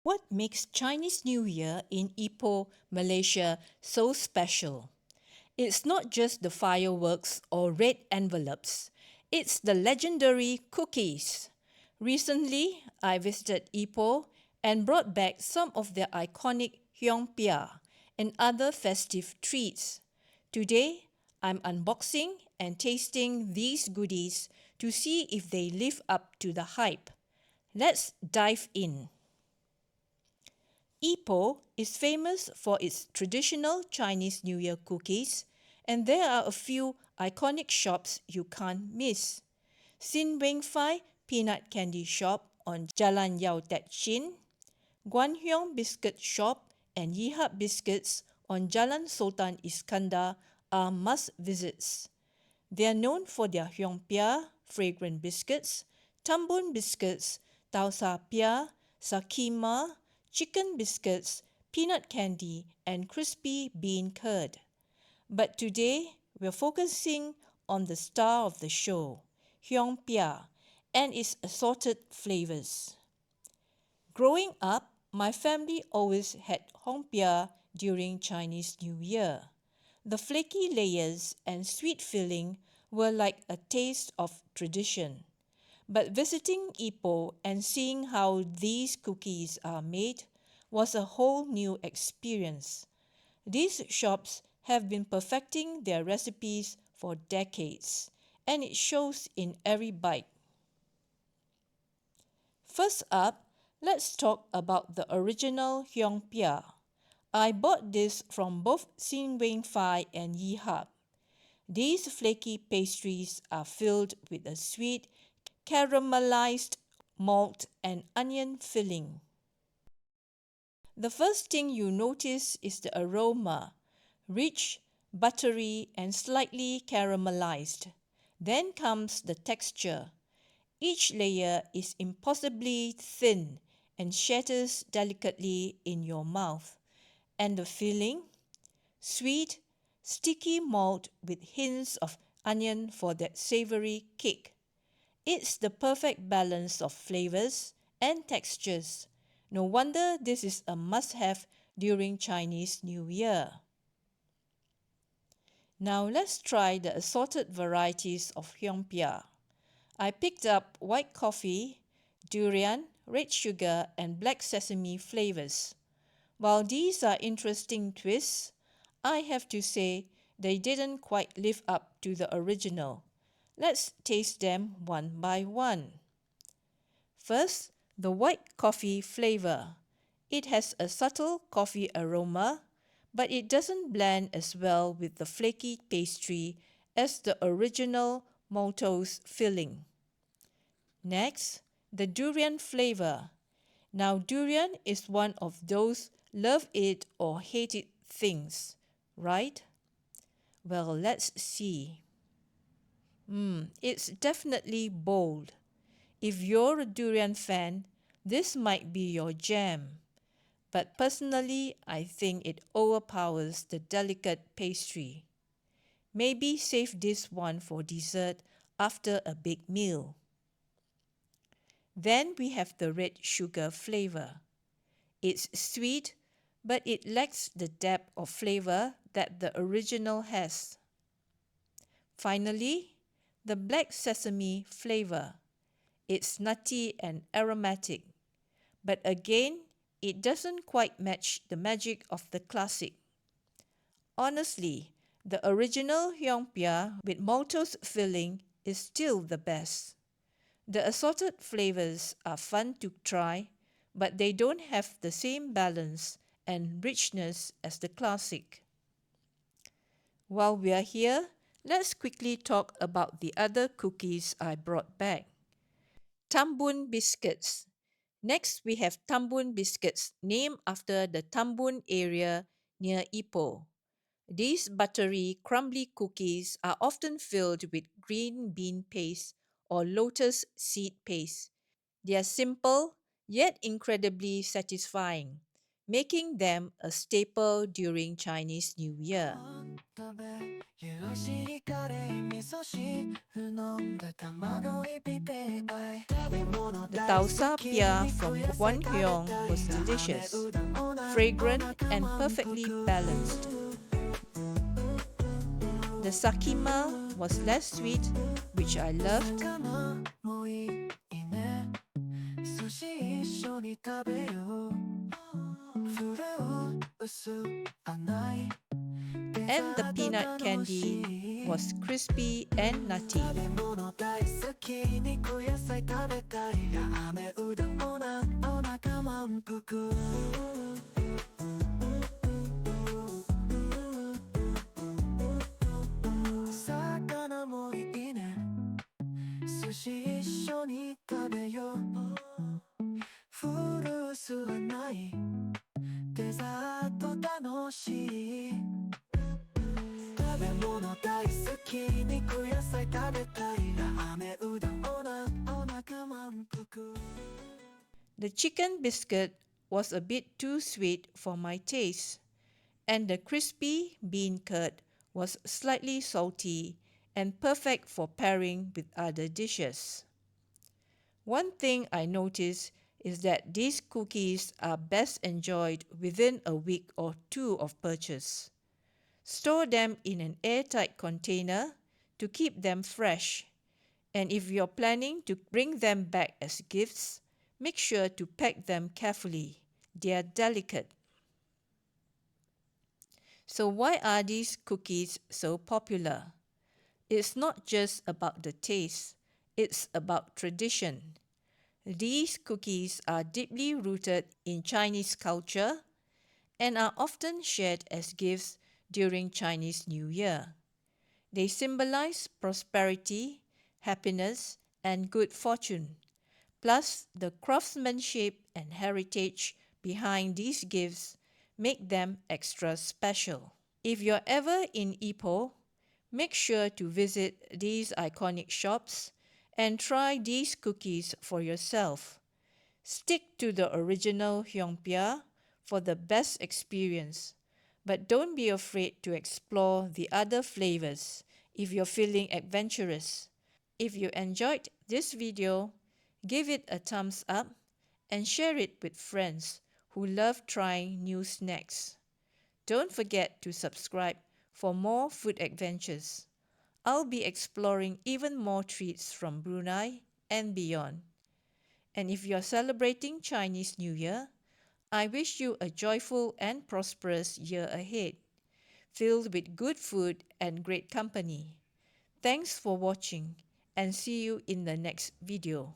What makes Chinese New Year in Ipoh, Malaysia so special? It's not just the fireworks or red envelopes, it's the legendary cookies. Recently, I visited Ipoh and brought back some of their iconic Hiong Piah and other festive treats. Today, I'm unboxing and tasting these goodies to see if they live up to the hype. Let's dive in. Ipoh is famous for its traditional Chinese New Year cookies, and there are a few iconic shops you can't miss. Weng Fai Peanut Candy Shop on Jalan Yau Tat Chin, Guan Biscuit Shop and Yihap Biscuits on Jalan Sultan Iskandar are must-visits. They are known for their Hiong Piah fragrant biscuits, Tambun biscuits, Tau Sa Piah, Sachima, chicken biscuits, peanut candy, and crispy bean curd. But today, we're focusing on the star of the show, Hiong Piah, and its assorted flavors. Growing up, my family always had Hiong Piah during Chinese New Year. The flaky layers and sweet filling were like a taste of tradition. But visiting Ipoh and seeing how these cookies are made was a whole new experience. These shops have been perfecting their recipes for decades, and it shows in every bite. First up, let's talk about the original Hiong Piah. I bought this from both Weng Fai and Yihap. These flaky pastries are filled with a sweet, caramelized malt and onion filling. The first thing you notice is the aroma, rich, buttery, and slightly caramelized. Then comes the texture. Each layer is impossibly thin and shatters delicately in your mouth. And the filling? Sweet, sticky malt with hints of onion for that savory kick. It's the perfect balance of flavors and textures. No wonder this is a must-have during Chinese New Year. Now let's try the assorted varieties of Hiong Piah. I picked up white coffee, durian, red sugar, and black sesame flavors. While these are interesting twists, I have to say they didn't quite live up to the original. Let's taste them one by one. First, the white coffee flavor. It has a subtle coffee aroma, but it doesn't blend as well with the flaky pastry as the original maltose filling. Next, the durian flavor. Now, durian is one of those love it or hate it things, right? Well, let's see. It's definitely bold. If you're a durian fan, this might be your jam. But personally, I think it overpowers the delicate pastry. Maybe save this one for dessert after a big meal. Then we have the red sugar flavor. It's sweet, but it lacks the depth of flavor that the original has. Finally, the black sesame flavor. It's nutty and aromatic, but again, it doesn't quite match the magic of the classic. Honestly, the original Hiong Piah with maltose filling is still the best. The assorted flavors are fun to try, but they don't have the same balance and richness as the classic. While we are here, let's quickly talk about the other cookies I brought back. Tambun biscuits. Next, we have Tambun biscuits, named after the Tambun area near Ipoh. These buttery, crumbly cookies are often filled with green bean paste or lotus seed paste. They are simple, yet incredibly satisfying. making them a staple during Chinese New Year. The tausa pia from Guan Heong was delicious, fragrant and perfectly balanced. The Sachima was less sweet, which I loved. And the peanut candy was crispy and nutty. The chicken biscuit was a bit too sweet for my taste, and the crispy beancurd was slightly salty and perfect for pairing with other dishes. One thing I noticed is that these cookies are best enjoyed within a week or two of purchase. Store them in an airtight container to keep them fresh. And if you're planning to bring them back as gifts, make sure to pack them carefully. They are delicate. So why are these cookies so popular? It's not just about the taste, it's about tradition. These cookies are deeply rooted in Chinese culture and are often shared as gifts during Chinese New Year. They symbolize prosperity, happiness, and good fortune. Plus, the craftsmanship and heritage behind these gifts make them extra special. If you're ever in Ipoh, make sure to visit these iconic shops and try these cookies for yourself. Stick to the original Hiong Piah for the best experience, but don't be afraid to explore the other flavors if you're feeling adventurous. If you enjoyed this video, give it a thumbs up and share it with friends who love trying new snacks. Don't forget to subscribe for more food adventures. I'll be exploring even more treats from Brunei and beyond. And if you're celebrating Chinese New Year, I wish you a joyful and prosperous year ahead, filled with good food and great company. Thanks for watching and see you in the next video.